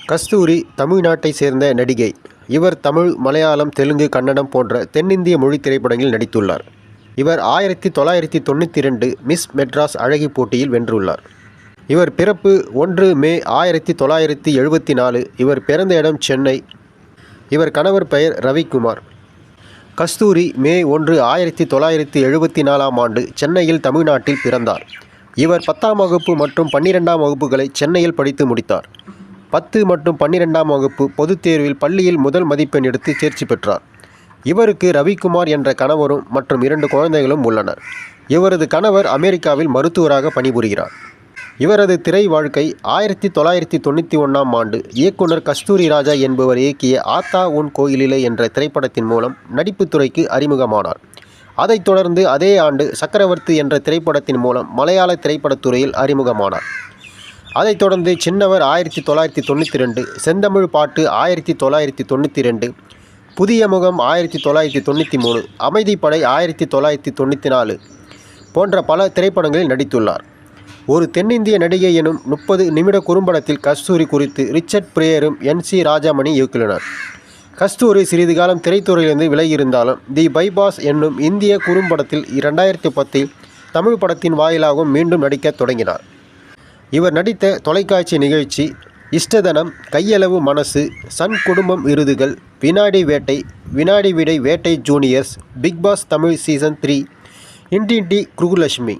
கஸ்தூரி தமிழ்நாட்டை சேர்ந்த நடிகை. இவர் தமிழ், மலையாளம், தெலுங்கு, கன்னடம் போன்ற தென்னிந்திய மொழி திரைப்படங்களில் நடித்துள்ளார். இவர் 1992 மிஸ் மெட்ராஸ் அழகி போட்டியில் வென்றுள்ளார். இவர் பிறப்பு 1 மே 1974. இவர் பிறந்த இடம் சென்னை. இவர் கணவர் பெயர் ரவிக்குமார். கஸ்தூரி மே 1, 1974ஆம் ஆண்டு சென்னையில், தமிழ்நாட்டில் பிறந்தார். இவர் 10ஆம் வகுப்பு மற்றும் 12ஆம் வகுப்புகளை சென்னையில் படித்து முடித்தார். 10 மற்றும் 12ஆம் வகுப்பு பொதுத் தேர்வில் பள்ளியில் முதல் மதிப்பெண் எடுத்து தேர்ச்சி பெற்றார். இவருக்கு ரவிக்குமார் என்ற கணவரும் மற்றும் 2 குழந்தைகளும் உள்ளனர். இவரது கணவர் அமெரிக்காவில் மருத்துவராக பணிபுரிகிறார். இவரது திரை வாழ்க்கை 1991ஆம் ஆண்டு இயக்குனர் கஸ்தூரி ராஜா என்பவர் இயக்கிய ஆத்தா உன் கோயிலிலே என்ற திரைப்படத்தின் மூலம் நடிப்புத் துறைக்கு அறிமுகமானார். அதைத் தொடர்ந்து அதே ஆண்டு சக்கரவர்த்தி என்ற திரைப்படத்தின் மூலம் மலையாள திரைப்படத்துறையில் அறிமுகமானார். அதைத் தொடர்ந்து சின்னவர் 1992, செந்தமிழ் பாட்டு 1992, புதிய முகம் 1993, அமைதிப்படை 1994 போன்ற பல திரைப்படங்களில் நடித்துள்ளார். ஒரு தென்னிந்திய நடிகை எனும் 30 நிமிட குறும்படத்தில் கஸ்தூரி குறித்து ரிச்சர்ட் பிரேயரும் NC ராஜாமணி இயக்குள்ளனர். கஸ்தூரி சிறிது காலம் திரைத்துறையிலிருந்து விலகியிருந்தாலும் தி பைபாஸ் என்னும் இந்திய குறும்படத்தில் 2010 தமிழ் படத்தின் வாயிலாகவும் மீண்டும் நடிக்கத் தொடங்கினார். இவர் நடித்த தொலைக்காட்சி நிகழ்ச்சி இஷ்டதனம், கையளவு மனசு, சன் குடும்பம் விருதுகள், வினாடி வேட்டை, வினாடி விடை வேட்டை juniors, Bigg Boss Tamil season 3, இன்டின்டி குருலட்சுமி.